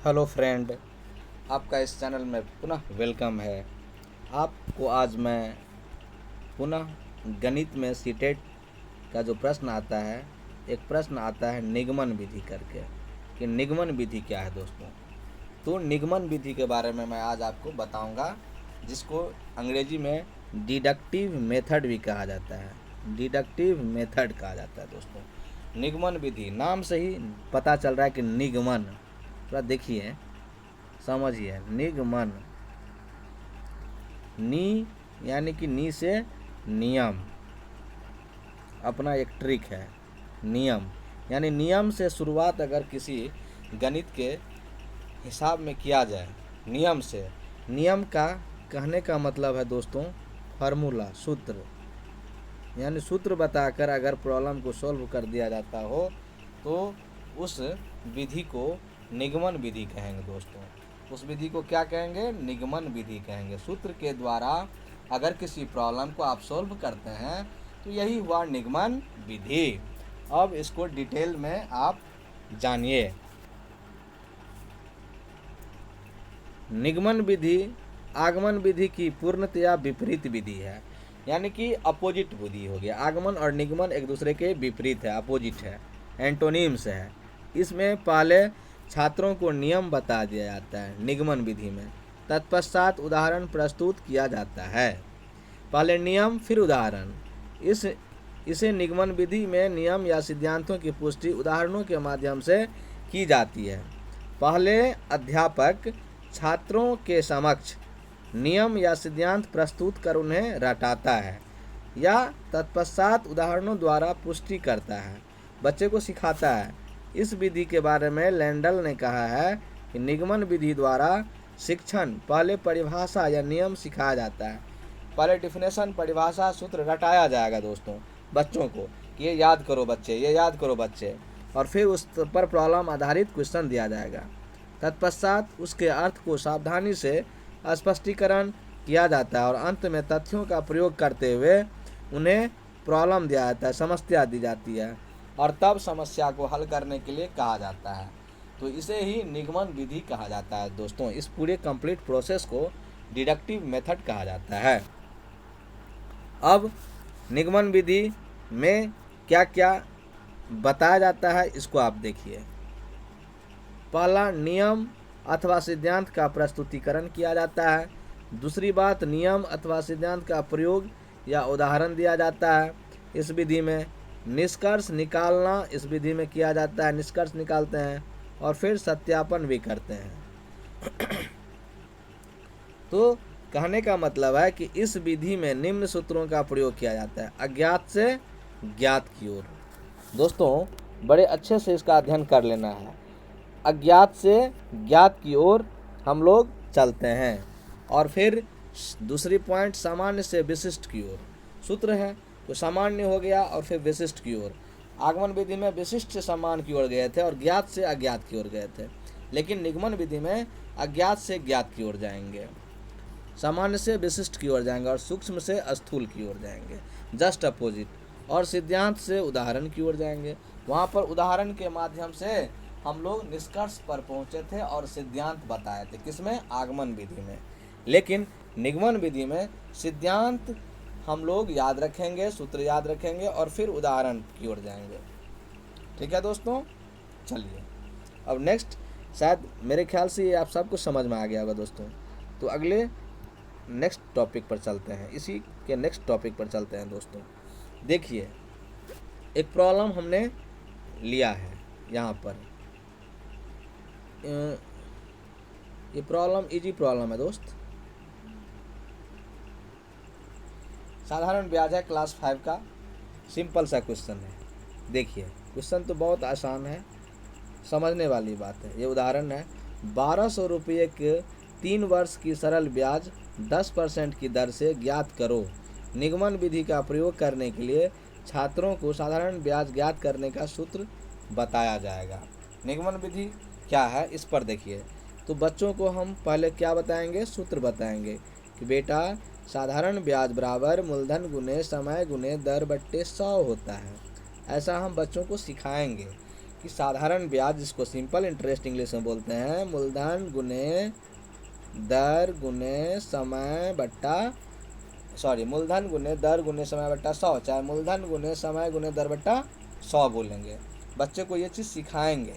Hello friend, आपका इस channel में पुनः वेलकम है। आपको आज मैं पुनः गणित में सीटेट का जो प्रश्न आता है, एक प्रश्न आता है निगमन विधि करके, कि निगमन विधि क्या है दोस्तों। तो निगमन विधि के बारे में मैं आज आपको बताऊंगा, जिसको अंग्रेजी में डिडक्टिव मेथड भी कहा जाता है। डिडक्टिव मेथड कहा जाता है दोस्तों। निगमन विधि, नाम से ही पता चल रहा है कि निगमन, थोड़ा देखिए समझिए। निगमन, नी यानी कि नी से नियम, अपना एक ट्रिक है। नियम यानी नियम से शुरुआत अगर किसी गणित के हिसाब में किया जाए, नियम से, नियम का कहने का मतलब है दोस्तों फार्मूला, सूत्र, यानी सूत्र बताकर अगर प्रॉब्लम को सॉल्व कर दिया जाता हो तो उस विधि को निगमन विधि कहेंगे दोस्तों। उस विधि को क्या कहेंगे? निगमन विधि कहेंगे। सूत्र के द्वारा अगर किसी प्रॉब्लम को आप सॉल्व करते हैं तो यही हुआ निगमन विधि। अब इसको डिटेल में आप जानिए। निगमन विधि आगमन विधि की पूर्णतया विपरीत विधि है, यानी कि अपोजिट विधि हो गया। आगमन और निगमन एक दूसरे के विपरीत है, अपोजिट है, एंटोनिम्स है। इसमें पहले छात्रों को नियम बता दिया जाता है निगमन विधि में, तत्पश्चात उदाहरण प्रस्तुत किया जाता है। पहले नियम फिर उदाहरण। इसे निगमन विधि में नियम या सिद्धांतों की पुष्टि उदाहरणों के माध्यम से की जाती है। पहले अध्यापक छात्रों के समक्ष नियम या सिद्धांत प्रस्तुत कर उन्हें रटाता है या तत्पश्चात उदाहरणों द्वारा पुष्टि करता है, बच्चे को सिखाता है। इस विधि के बारे में लैंडल ने कहा है कि निगमन विधि द्वारा शिक्षण पहले परिभाषा या नियम सिखाया जाता है। पहले डिफिनेशन, परिभाषा, सूत्र रटाया जाएगा दोस्तों बच्चों को कि ये याद करो बच्चे, ये याद करो बच्चे, और फिर उस पर प्रॉब्लम आधारित क्वेश्चन दिया जाएगा। तत्पश्चात उसके अर्थ को सावधानी से स्पष्टीकरण किया जाता है और अंत में तथ्यों का प्रयोग करते हुए उन्हें प्रॉब्लम दिया जाता है, समस्या दी जाती है, और तब समस्या को हल करने के लिए कहा जाता है। तो इसे ही निगमन विधि कहा जाता है दोस्तों। इस पूरे कंप्लीट प्रोसेस को डिडक्टिव मेथड कहा जाता है। अब निगमन विधि में क्या क्या बताया जाता है इसको आप देखिए। पहला, नियम अथवा सिद्धांत का प्रस्तुतिकरण किया जाता है। दूसरी बात, नियम अथवा सिद्धांत का प्रयोग या उदाहरण दिया जाता है। इस विधि में निष्कर्ष निकालना इस विधि में किया जाता है, निष्कर्ष निकालते हैं और फिर सत्यापन भी करते हैं। तो कहने का मतलब है कि इस विधि में निम्न सूत्रों का प्रयोग किया जाता है, अज्ञात से ज्ञात की ओर। दोस्तों बड़े अच्छे से इसका अध्ययन कर लेना है। अज्ञात से ज्ञात की ओर हम लोग चलते हैं, और फिर दूसरी पॉइंट, सामान्य से विशिष्ट की ओर। सूत्र है तो सामान्य हो गया और फिर विशिष्ट की ओर। आगमन विधि में विशिष्ट से सामान्य की ओर गए थे और ज्ञात से अज्ञात की ओर गए थे, लेकिन निगमन विधि में अज्ञात से ज्ञात की ओर जाएंगे, सामान्य से विशिष्ट की ओर जाएंगे और सूक्ष्म से स्थूल की ओर जाएंगे, जस्ट अपोजिट। और सिद्धांत से उदाहरण की ओर जाएंगे। वहाँ पर उदाहरण के माध्यम से हम लोग निष्कर्ष पर पहुँचे थे और सिद्धांत बताए थे, किसमें? आगमन विधि में। लेकिन निगमन विधि में सिद्धांत हम लोग याद रखेंगे, सूत्र याद रखेंगे और फिर उदाहरण की ओर जाएंगे। ठीक है दोस्तों, चलिए अब नेक्स्ट, शायद मेरे ख्याल से ये आप सबको समझ में आ गया होगा दोस्तों। तो अगले नेक्स्ट टॉपिक पर चलते हैं, इसी के नेक्स्ट टॉपिक पर चलते हैं दोस्तों। देखिए, एक प्रॉब्लम हमने लिया है यहाँ पर। ये प्रॉब्लम इजी प्रॉब्लम है दोस्त, साधारण ब्याज है, क्लास 5 का सिंपल सा क्वेश्चन है। देखिए क्वेश्चन तो बहुत आसान है, समझने वाली बात है। ये उदाहरण है, 1200 रुपये के 3 वर्ष की सरल ब्याज 10% की दर से ज्ञात करो। निगमन विधि का प्रयोग करने के लिए छात्रों को साधारण ब्याज ज्ञात करने का सूत्र बताया जाएगा। निगमन विधि क्या है इस पर देखिए। तो बच्चों को हम पहले क्या बताएंगे? सूत्र बताएंगे कि बेटा साधारण ब्याज बराबर मूलधन गुने समय गुने दर बट्टे 100 होता है। ऐसा हम बच्चों को सिखाएंगे। कि साधारण ब्याज, जिसको सिंपल इंटरेस्ट इंग्लिश में बोलते हैं, मूलधन गुने दर गुने समय बट्टा मूलधन गुने दर गुने समय बट्टा 100, चाहे मूलधन गुने समय गुने दर बट्टा 100 बोलेंगे। बच्चे को ये चीज़ सिखाएंगे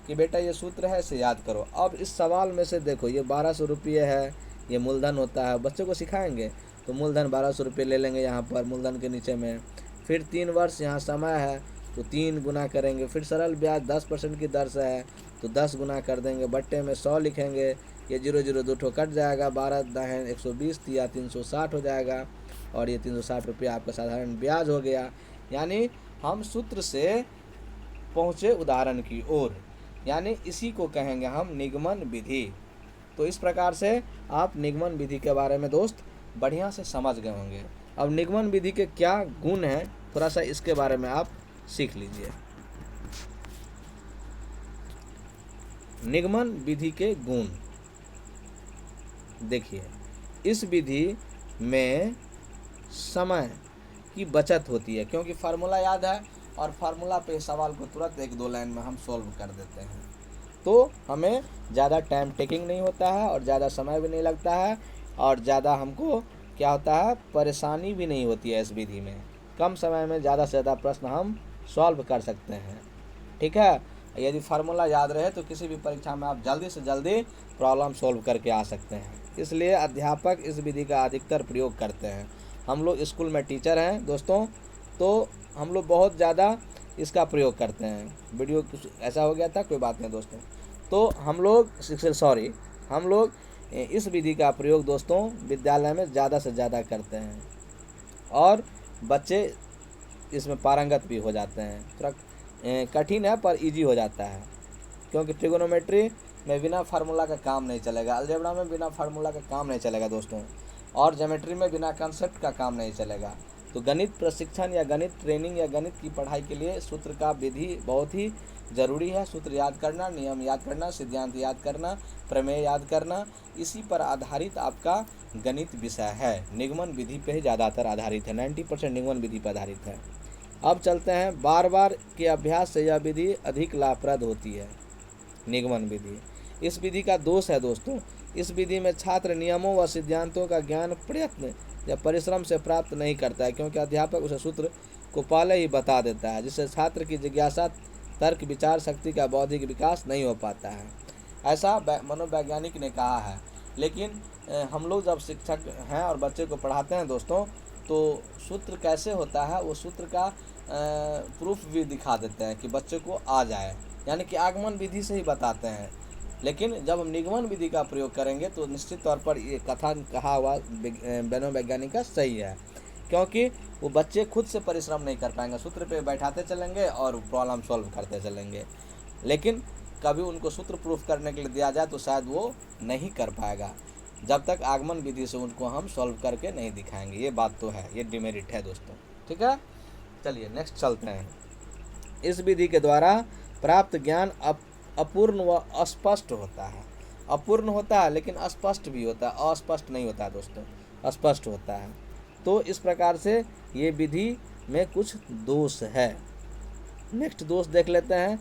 कि बेटा ये सूत्र है, इसे याद करो। अब इस सवाल में से देखो, ये 1200 रुपये है, ये मूलधन होता है, बच्चे को सिखाएंगे तो मूलधन 1200 रुपये ले लेंगे यहाँ पर मूलधन के नीचे में। फिर 3 वर्ष यहाँ समय है तो 3 गुना करेंगे। फिर सरल ब्याज 10% की दर से है तो 10 गुना कर देंगे, बट्टे में 100 लिखेंगे, ये 0 0 2 ठो कट जाएगा, 12 दाहें 120 या 360 हो जाएगा, और ये 360 रुपये आपका साधारण ब्याज हो गया। यानी हम सूत्र से पहुँचे उदाहरण की ओर, यानी इसी को कहेंगे हम निगमन विधि। तो इस प्रकार से आप निगमन विधि के बारे में दोस्त बढ़िया से समझ गए होंगे। अब निगमन विधि के क्या गुण हैं, थोड़ा सा इसके बारे में आप सीख लीजिए। निगमन विधि के गुण देखिए, इस विधि में समय की बचत होती है, क्योंकि फार्मूला याद है और फार्मूला पे सवाल को तुरंत 1-2 लाइन में हम सॉल्व कर देते हैं, तो हमें ज़्यादा टाइम टेकिंग नहीं होता है और ज़्यादा समय भी नहीं लगता है, और ज़्यादा हमको क्या होता है, परेशानी भी नहीं होती है। इस विधि में कम समय में ज़्यादा से ज़्यादा प्रश्न हम सॉल्व कर सकते हैं। ठीक है, यदि फार्मूला याद रहे तो किसी भी परीक्षा में आप जल्दी से जल्दी प्रॉब्लम सॉल्व करके आ सकते हैं। इसलिए अध्यापक इस विधि का अधिकतर प्रयोग करते हैं। हम लोग स्कूल में टीचर हैं दोस्तों, तो हम लोग बहुत ज़्यादा इसका प्रयोग करते हैं। वीडियो कुछ ऐसा हो गया था, कोई बात नहीं दोस्तों। तो हम लोग इस विधि का प्रयोग दोस्तों विद्यालय में ज़्यादा से ज़्यादा करते हैं, और बच्चे इसमें पारंगत भी हो जाते हैं। थोड़ा कठिन है पर इजी हो जाता है, क्योंकि ट्रिगोनोमेट्री में बिना फार्मूला का काम नहीं चलेगा, अलजेब्रा में बिना फार्मूला का काम नहीं चलेगा दोस्तों, और ज्योमेट्री में बिना कंसेप्ट का काम नहीं चलेगा। तो गणित प्रशिक्षण या गणित ट्रेनिंग या गणित की पढ़ाई के लिए सूत्र का विधि बहुत ही ज़रूरी है। सूत्र याद करना, नियम याद करना, सिद्धांत याद करना, प्रमेय याद करना, इसी पर आधारित आपका गणित विषय है। निगमन विधि पे ही ज़्यादातर आधारित है, 90% निगमन विधि पर आधारित है। अब चलते हैं, बार बार के अभ्यास से यह विधि अधिक लाभप्रद होती है। निगमन विधि, इस विधि का दोष है दोस्तों, इस विधि में छात्र नियमों व सिद्धांतों का ज्ञान प्रयत्न या परिश्रम से प्राप्त नहीं करता है, क्योंकि अध्यापक उसे सूत्र को पहले ही बता देता है, जिससे छात्र की जिज्ञासा, तर्क, विचार शक्ति का बौद्धिक विकास नहीं हो पाता है। ऐसा मनोवैज्ञानिक ने कहा है। लेकिन हम लोग जब शिक्षक हैं और बच्चे को पढ़ाते हैं दोस्तों, तो सूत्र कैसे होता है वो सूत्र का प्रूफ भी दिखा देते हैं कि बच्चे को आ जाए, यानी कि आगमन विधि से ही बताते हैं। लेकिन जब हम निगमन विधि का प्रयोग करेंगे तो निश्चित तौर पर ये कथन कहा हुआ मनोवैज्ञानिक का सही है, क्योंकि वो बच्चे खुद से परिश्रम नहीं कर पाएंगे, सूत्र पे बैठाते चलेंगे और प्रॉब्लम सॉल्व करते चलेंगे। लेकिन कभी उनको सूत्र प्रूफ करने के लिए दिया जाए तो शायद वो नहीं कर पाएगा, जब तक आगमन विधि से उनको हम सॉल्व करके नहीं दिखाएंगे। ये बात तो है, ये डिमेरिट है दोस्तों। ठीक है, चलिए नेक्स्ट चलते हैं। इस विधि के द्वारा प्राप्त ज्ञान अपूर्ण व अस्पष्ट होता है। अपूर्ण होता है लेकिन अस्पष्ट भी होता है, अस्पष्ट नहीं होता है दोस्तों, अस्पष्ट होता है। तो इस प्रकार से ये विधि में कुछ दोष है। नेक्स्ट दोष देख लेते हैं,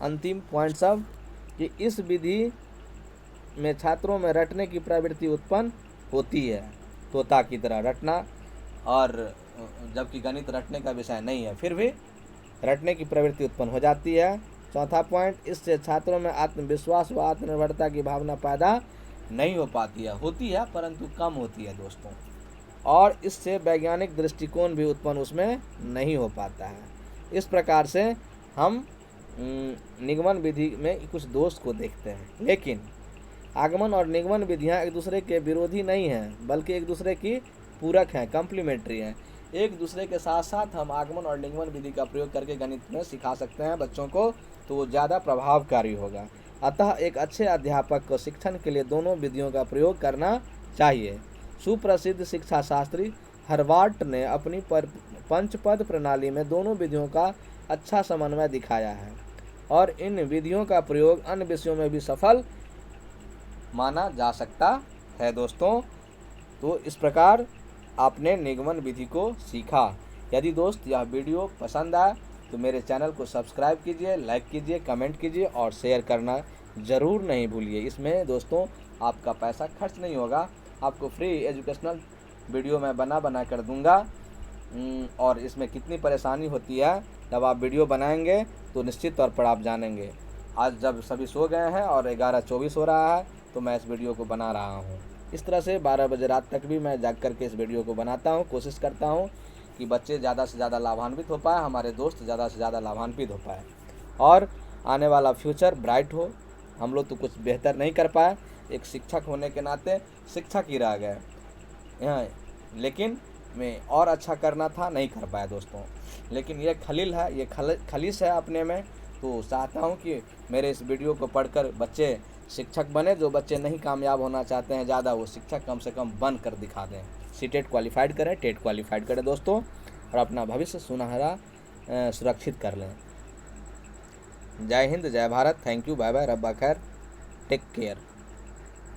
अंतिम पॉइंट सब, कि इस विधि में छात्रों में रटने की प्रवृत्ति उत्पन्न होती है, तोता की तरह रटना, और जबकि गणित रटने का विषय नहीं है, फिर भी रटने की प्रवृत्ति उत्पन्न हो जाती है। चौथा पॉइंट, इससे छात्रों में आत्मविश्वास व आत्मनिर्भरता की भावना पैदा नहीं हो पाती है, होती है परंतु कम होती है दोस्तों, और इससे वैज्ञानिक दृष्टिकोण भी उत्पन्न उसमें नहीं हो पाता है। इस प्रकार से हम निगमन विधि में कुछ दोष को देखते हैं। लेकिन आगमन और निगमन विधियां एक दूसरे के विरोधी नहीं हैं, बल्कि एक दूसरे की पूरक हैं, कम्प्लीमेंट्री हैं। एक दूसरे के साथ साथ हम आगमन और निगमन विधि का प्रयोग करके गणित में सिखा सकते हैं बच्चों को, तो वो ज़्यादा प्रभावकारी होगा। अतः एक अच्छे अध्यापक को शिक्षण के लिए दोनों विधियों का प्रयोग करना चाहिए। सुप्रसिद्ध शिक्षा शास्त्री हर्वार्ट ने अपनी पंचपद प्रणाली में दोनों विधियों का अच्छा समन्वय दिखाया है, और इन विधियों का प्रयोग अन्य विषयों में भी सफल माना जा सकता है दोस्तों। तो इस प्रकार आपने निगमन विधि को सीखा। यदि दोस्त यह वीडियो पसंद आए तो मेरे चैनल को सब्सक्राइब कीजिए, लाइक कीजिए, कमेंट कीजिए और शेयर करना ज़रूर नहीं भूलिए। इसमें दोस्तों आपका पैसा खर्च नहीं होगा, आपको फ्री एजुकेशनल वीडियो मैं बना कर दूंगा। और इसमें कितनी परेशानी होती है जब आप वीडियो बनाएंगे तो निश्चित तौर पर आप जानेंगे। आज जब सभी सो गए हैं और 11:24 हो रहा है तो मैं इस वीडियो को बना रहा हूँ। इस तरह से 12 बजे रात तक भी मैं जाग करके इस वीडियो को बनाता हूँ। कोशिश करता हूँ कि बच्चे ज़्यादा से ज़्यादा लाभान्वित हो पाए, हमारे दोस्त ज़्यादा से ज़्यादा लाभान्वित हो पाए और आने वाला फ्यूचर ब्राइट हो। हम लोग तो कुछ बेहतर नहीं कर पाए, एक शिक्षक होने के नाते शिक्षक ही रह गए यहाँ, लेकिन मैं और अच्छा करना था, नहीं कर पाया दोस्तों। लेकिन ये खलील है, ये खलीस है अपने में, तो चाहता हूँ कि मेरे इस वीडियो को पढ़कर बच्चे शिक्षक बने। जो बच्चे नहीं कामयाब होना चाहते हैं ज़्यादा, वो शिक्षक कम से कम बन कर दिखा दें। सीटेट क्वालिफाइड करें, टेट क्वालिफाइड करें दोस्तों, और अपना भविष्य सुनहरा सुरक्षित कर लें। जय हिंद, जय Bharat, thank you, bye bye, रब्बा खैर, टेक केयर।